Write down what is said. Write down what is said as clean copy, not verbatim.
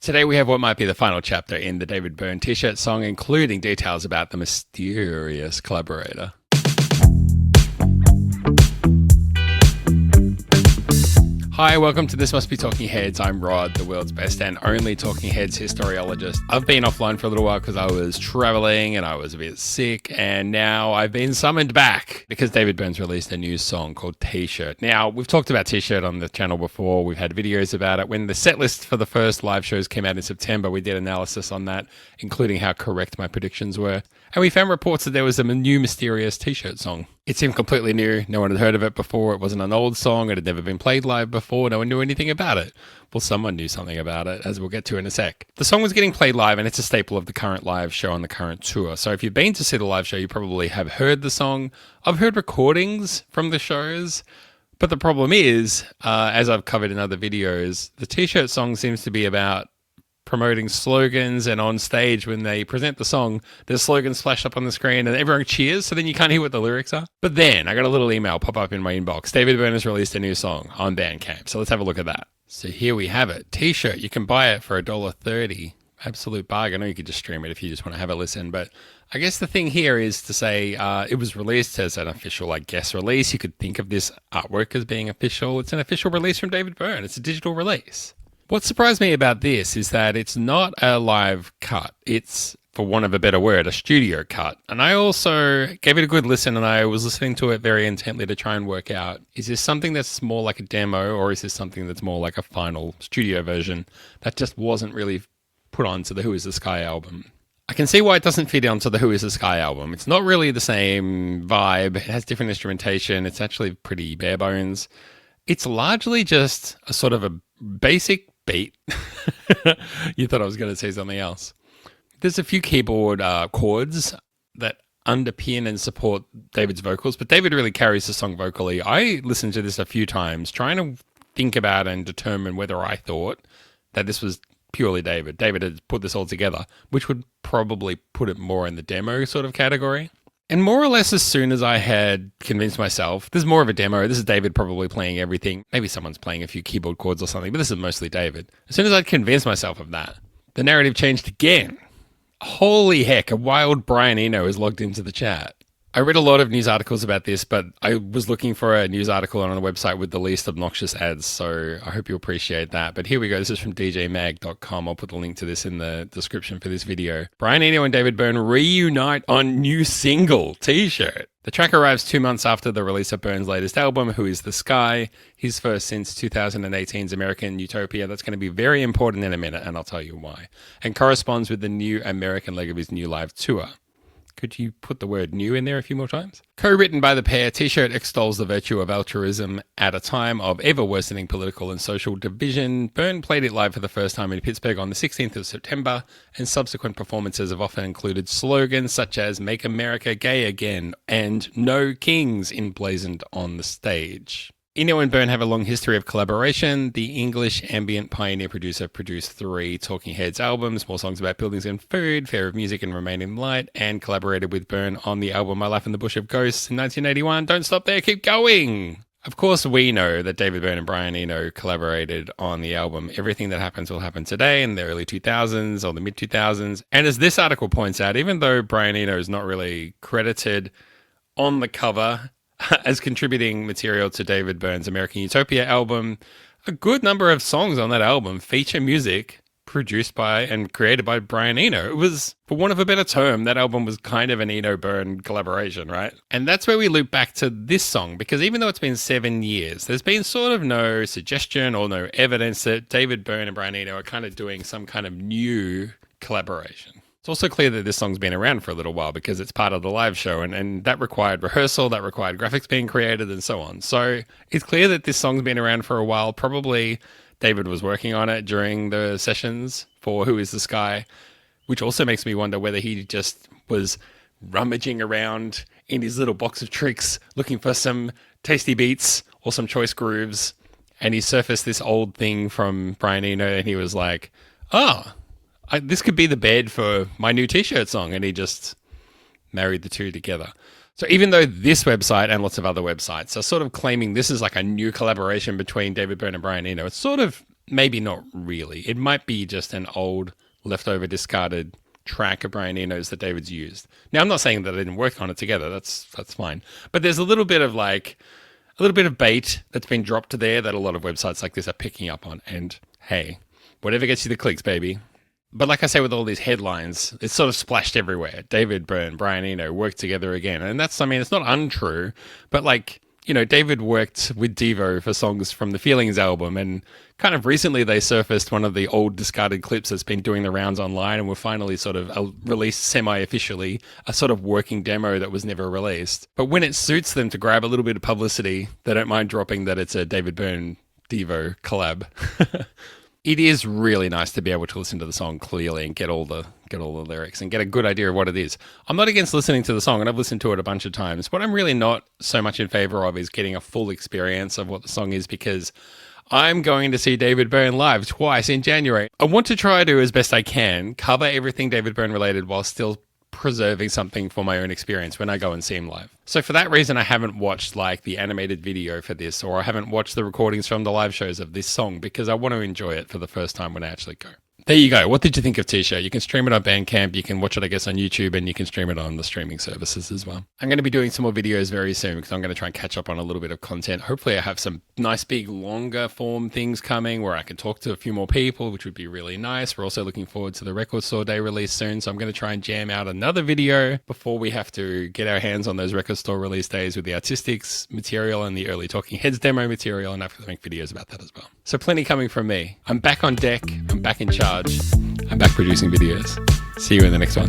Today we have what might be the final chapter in the David Byrne T-shirt song, including details about the mysterious collaborator. Hi, welcome to This Must Be Talking Heads. I'm Rod, the world's best and only Talking Heads historiologist. I've been offline for a little while because I was traveling and I was a bit sick, and now I've been summoned back because David Byrne's released a new song called Tshirt. Now, we've talked about Tshirt on the channel before. We've had videos about it. When the set list for the first live shows came out in September, we did analysis on that, including how correct my predictions were. And we found reports that there was a new mysterious T-shirt song. It seemed completely new. No one had heard of it before. It wasn't an old song. It had never been played live before. No one knew anything about it. Well, someone knew something about it, as we'll get to in a sec. The song was getting played live, and it's a staple of the current live show on the current tour. So if you've been to see the live show, you probably have heard the song. I've heard recordings from the shows. But the problem is, as I've covered in other videos, the T-shirt song seems to be about promoting slogans, and on stage when they present the song, there's slogans flash up on the screen and everyone cheers, so then you can't hear what the lyrics are. But then I got a little email pop up in my inbox. David Byrne has released a new song on Bandcamp, so let's have a look at that. So here we have it. T-shirt. You can buy it for $1.30. Absolute bargain. Or you could just stream it if you just want to have a listen. But I guess the thing here is to say it was released as an official, release. You could think of this artwork as being official. It's an official release from David Byrne. It's a digital release. What surprised me about this is that it's not a live cut. It's, for want of a better word, a studio cut. And I also gave it a good listen, and I was listening to it very intently to try and work out, is this something that's more like a demo, or is this something that's more like a final studio version that just wasn't really put onto the Who Is the Sky album? I can see why it doesn't fit onto the Who Is the Sky album. It's not really the same vibe. It has different instrumentation. It's actually pretty bare bones. It's largely just a sort of a basic beat. You thought I was going to say something else. There's a few keyboard chords that underpin and support David's vocals, but David really carries the song vocally. I listened to this a few times trying to think about and determine whether I thought that this was purely David. David had put this all together, which would probably put it more in the demo sort of category. And more or less as soon as I had convinced myself, this is more of a demo, this is David probably playing everything. Maybe someone's playing a few keyboard chords or something, but this is mostly David. As soon as I'd convinced myself of that, the narrative changed again. Holy heck, a wild Brian Eno is logged into the chat. I read a lot of news articles about this, but I was looking for a news article on a website with the least obnoxious ads, so I hope you appreciate that. But here we go. This is from djmag.com. I'll put the link to this in the description for this video. Brian Eno and David Byrne reunite on new single, T-shirt. The track arrives 2 months after the release of Byrne's latest album, Who Is the Sky, his first since 2018's American Utopia. That's going to be very important in a minute, and I'll tell you why. And corresponds with the new American leg of his new live tour. Could you put the word new in there a few more times? Co-written by the pair, T-shirt extols the virtue of altruism at a time of ever-worsening political and social division. Byrne played it live for the first time in Pittsburgh on the 16th of September, and subsequent performances have often included slogans such as Make America Gay Again and No Kings emblazoned on the stage. Eno and Byrne have a long history of collaboration. The English ambient pioneer producer produced 3 Talking Heads albums, More Songs About Buildings and Food, Fair of Music and Remain in Light, and collaborated with Byrne on the album My Life in the Bush of Ghosts in 1981. Don't stop there, keep going! Of course, we know that David Byrne and Brian Eno collaborated on the album Everything That Happens Will Happen Today in the early 2000s or the mid 2000s. And as this article points out, even though Brian Eno is not really credited on the cover as contributing material to David Byrne's American Utopia album, a good number of songs on that album feature music produced by and created by Brian Eno. It was, for want of a better term, that album was kind of an Eno-Byrne collaboration, right? And that's where we loop back to this song, because even though it's been 7 years, there's been sort of no suggestion or no evidence that David Byrne and Brian Eno are kind of doing some kind of new collaboration. It's also clear that this song's been around for a little while because it's part of the live show, and that required rehearsal, that required graphics being created, and so on. So it's clear that this song's been around for a while. Probably David was working on it during the sessions for Who Is the Sky, which also makes me wonder whether he just was rummaging around in his little box of tricks looking for some tasty beats or some choice grooves, and he surfaced this old thing from Brian Eno, and he was like, oh, this could be the bed for my new T-shirt song, and he just married the two together. So even though this website and lots of other websites are sort of claiming this is like a new collaboration between David Byrne and Brian Eno, it's sort of maybe not really. It might be just an old, leftover, discarded track of Brian Eno's that David's used. Now, I'm not saying that I didn't work on it together. That's fine. But there's a little bit of bait that's been dropped there that a lot of websites like this are picking up on. And hey, whatever gets you the clicks, baby. But like I say, with all these headlines, it's sort of splashed everywhere. David, Byrne, Brian Eno worked together again. And that's, I mean, it's not untrue, but like, you know, David worked with Devo for songs from the Feelings album, and kind of recently they surfaced one of the old discarded clips that's been doing the rounds online, and were finally sort of released semi-officially, a sort of working demo that was never released. But when it suits them to grab a little bit of publicity, they don't mind dropping that it's a David Byrne Devo collab. It is really nice to be able to listen to the song clearly and get all the lyrics and get a good idea of what it is. I'm not against listening to the song, and I've listened to it a bunch of times. What I'm really not so much in favor of is getting a full experience of what the song is, because I'm going to see David Byrne live twice in January. I want to try to, as best I can, cover everything David Byrne related while still preserving something for my own experience when I go and see him live. So for that reason, I haven't watched like the animated video for this, or I haven't watched the recordings from the live shows of this song, because I want to enjoy it for the first time when I actually go. There you go. What did you think of Tshirt? You can stream it on Bandcamp, you can watch it, I guess, on YouTube, and you can stream it on the streaming services as well. I'm going to be doing some more videos very soon, because I'm going to try and catch up on a little bit of content. Hopefully I have some nice big longer form things coming where I can talk to a few more people, which would be really nice. We're also looking forward to the Record Store Day release soon, so I'm going to try and jam out another video before we have to get our hands on those Record Store release days with the artistics material and the early Talking Heads demo material, and I have to make videos about that as well. So plenty coming from me. I'm back on deck. I'm back in charge. I'm back producing videos. See you in the next one.